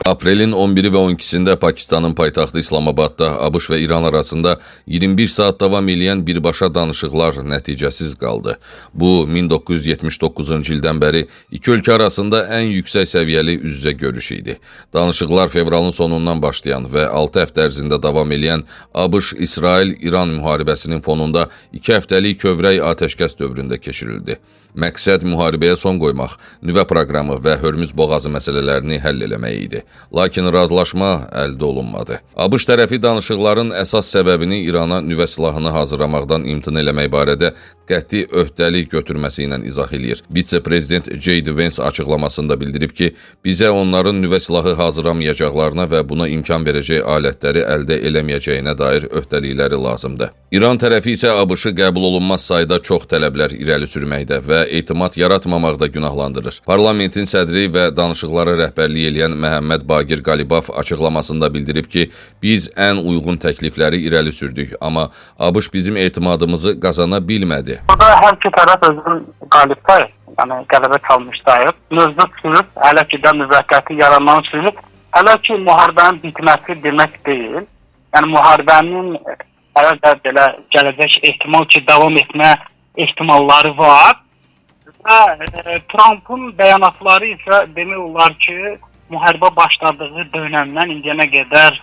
Aprelin 11-i və 12-sində Pakistanın paytaxtı İslamabadda ABŞ və İran arasında 21 saat davam edən birbaşa danışıqlar nəticəsiz qaldı. Bu, 1979-cu ildən bəri iki ölkə arasında ən yüksək səviyyəli üz-üzə görüş idi. Danışıqlar fevralın sonundan başlayan və 6 həftə ərzində davam edən ABŞ-İsrail-İran müharibəsinin fonunda 2 həftəlik kövrək atəşkəs dövründə keçirildi. Məqsəd müharibəyə son qoymaq, nüvə proqramı və Hörmüz boğazı məsələlərini həll eləmək idi. Lakin razılaşma əldə olunmadı. ABŞ tərəfi danışıqların əsas səbəbini İrana nüvə silahını hazırlamaqdan imtina eləmək barədə qəti öhdəlik götürməsi ilə izah eləyir. Vitse-prezident J.D. Vance açıqlamasında bildirib ki, bizə onların nüvə silahı hazırlamayacaqlarına və buna imkan verəcək alətləri əldə eləməyəcəyinə dair öhdəlikləri lazımdır. İran tərəfi isə ABŞ-ı qəbul olunmaz sayda çox tələblər irəli sürməkdə və etimad yaratmamaqda günahlandırır. Parlamentin sədri və danışıqlara rəhbərlik eləyən Məhəmməd Baqir Qalibaf açıqlamasında bildirib ki, biz ən uyğun təklifləri irəli sürdük, amma ABŞ bizim etimadımızı qazana bilmədi. Burada hər iki tərəf özünün qalibdir, yəni qələbə çalmışdır. Mövcud sülh hələ ki də müvəqqəti yaranmanı sülh, hələ ki müharibənin bitməsi demək deyil. Yəni müharibənin hələ də belə gələcək ehtimal ki, davam etmə ehtimalları var. Və Trump'ın bəyanatları isə demək olar ki, müharibə başladığı dönəmdən indiyənə qədər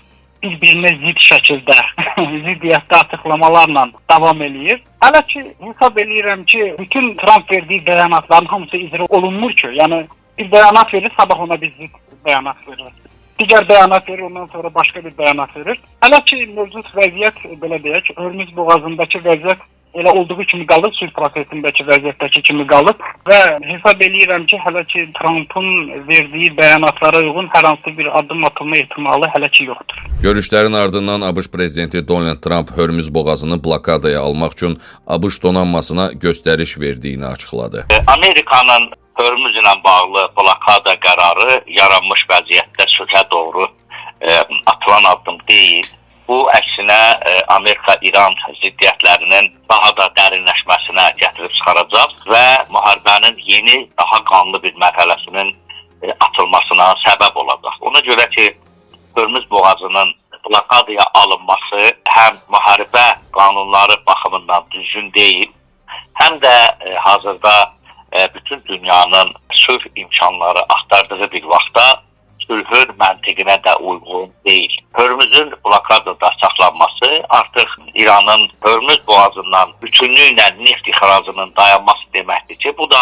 bir-birinə zid şəkildə, ziddiyyətli açıqlamalarla davam eləyir. Hələ ki, hesab eləyirəm ki, bütün Trump verdiyi bəyanatların hamısı icra olunmur ki, yəni bir bəyanat verir, sabah ona bir zid bəyanat verir. Digər bəyanat verir, ondan sonra başqa bir bəyanat verir. Hələ ki, mövcud vəziyyət, belə deyək, Hörmüz boğazındakı vəziyyət elə olduğu kimi qalır, sülh prosesindəki vəziyyətdəki kimi qalır və hesab eləyirəm ki, hələ ki Trump'ın verdiyi bəyanatlara uyğun hər hansı bir addım atılma ehtimalı hələ ki yoxdur. Görüşlərin ardından ABŞ prezidenti Donald Trump Hörmüz boğazını blokadaya almaq üçün ABŞ donanmasına göstəriş verdiyini açıqladı. Amerikanın Hörmüz ilə bağlı blokada qərarı yaranmış vəziyyətdə sülhə doğru atılan addım deyil. Bu, əksinə Amerika-İran ziddiyyətlərinin daha da dərinləşməsinə gətirib çıxaracaq və müharibənin yeni, daha qanlı bir mərhələsinin atılmasına səbəb olacaq. Ona görə ki, Hörmüz boğazının blokadaya alınması həm müharibə qanunları baxımından düzgün deyil, həm də hazırda bütün dünyanın sülh imkanları axtardığı bir vaxtda sülhün məntiqinə də uyğun deyil. Hörmüzün blokadada saxlanması artıq İranın Hörmüz boğazından bütünlüklə neft ixracının dayanması deməkdir ki, bu da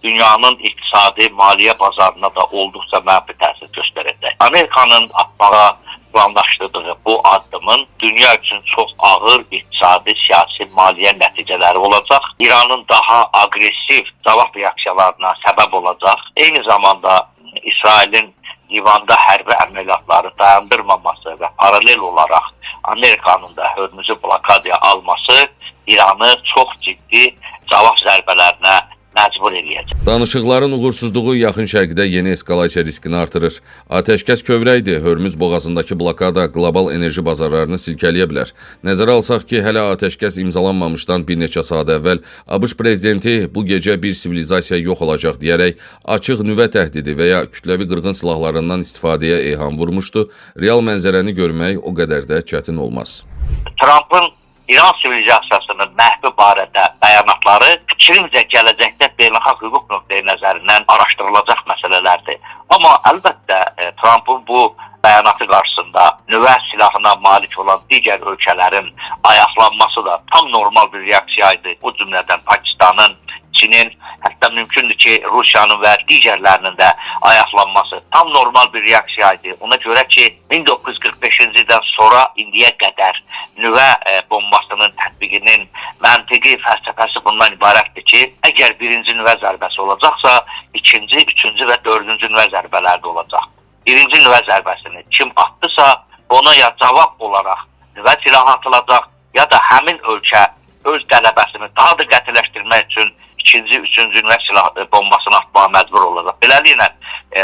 dünyanın iqtisadi, maliyyə bazarına da olduqca mənfi təsir göstərəcək. Amerikanın atmağa planlaşdırdığı bu addımın dünya üçün çox ağır iqtisadi, siyasi, maliyyə nəticələri olacaq. İranın daha aqressiv cavab reaksiyalarına səbəb olacaq. Eyni zamanda İsrailin Livanda hərbi əməliyyatları dayandırmaması və paralel olaraq Amerikanın da Hörmüzü blokadaya alması İranı çox ciddi cavab zərbələrinə məcbur eləyəcək. Danışıqların uğursuzluğu yaxın şərqdə yeni eskalasiya riskini artırır. Atəşkəs kövrəkdir. Hörmüz boğazındakı blokada qlobal enerji bazarlarını silkələyə bilər. Nəzərə alsaq ki, hələ atəşkəs imzalanmamışdan bir neçə saat əvvəl ABŞ prezidenti bu gecə bir sivilizasiya yox olacaq deyərək açıq nüvə təhdidi və ya kütləvi qırğın silahlarından istifadəyə eyham vurmuşdu. Real mənzərəni görmək o qədər də çətin olmaz. Trump'ın İran sivilizasiyasının məhvi barədə bəyanatları fikrimcə gələcəkdə beynəlxalq hüquq nöqteyi nəzərindən araşdırılacaq məsələlərdir. Amma əlbəttə Trump'ın bu bəyanatı qarşısında nüvə silahına malik olan digər ölkələrin ayaqlanması da tam normal bir reaksiya idi. Bu cümlədən Pakistanın, Çinin, hətta mümkündür ki, Rusiyanın və digərlərinin də ayaqlanması tam normal bir reaksiya idi. Ona görə ki, 1945-ci ildən sonra indiyə qədər nüvə bombasının tətbiqinin məntiqi fəlsəfəsi bundan ibarətdir ki, əgər birinci nüvə zərbəsi olacaqsa, ikinci, üçüncü və dördüncü nüvə zərbələri də olacaq. Birinci nüvə zərbəsini kim atdısa, ona ya cavab olaraq nüvə silahı atılacaq, ya da həmin ölkə öz qələbəsini daha da qətiləşdirmək üçün ikinci, üçüncü nüvə silahı bombasını atmağa məcbur olacaq. Beləliklə,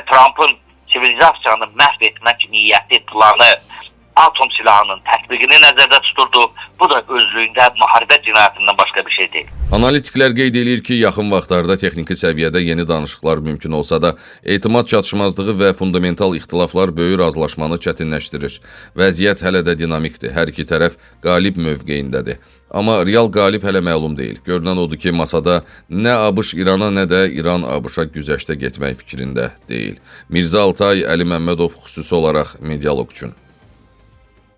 Trump'ın sivilizasiyanı məhv etmək niyyəti, planı atom silahının tətbiqini nəzərdə tuturdu. Bu da özlüyündə müharibə cinayətindən başqa bir şey deyil. Analitiklər qeyd edir ki, yaxın vaxtlarda texniki səviyyədə yeni danışıqlar mümkün olsa da, etimad çatışmazlığı və fundamental ixtilaflar böyük razılaşmanı çətinləşdirir. Vəziyyət hələ də dinamikdir, hər iki tərəf qalib mövqeyindədir. Amma real qalib hələ məlum deyil. Görünən odur ki, masada nə ABŞ İrana, nə də İran ABŞ-a güzəştə getmək fikrində deyil. Mirzə Altay, Əli Məmmədov xüsusi olaraq Medialog üçün.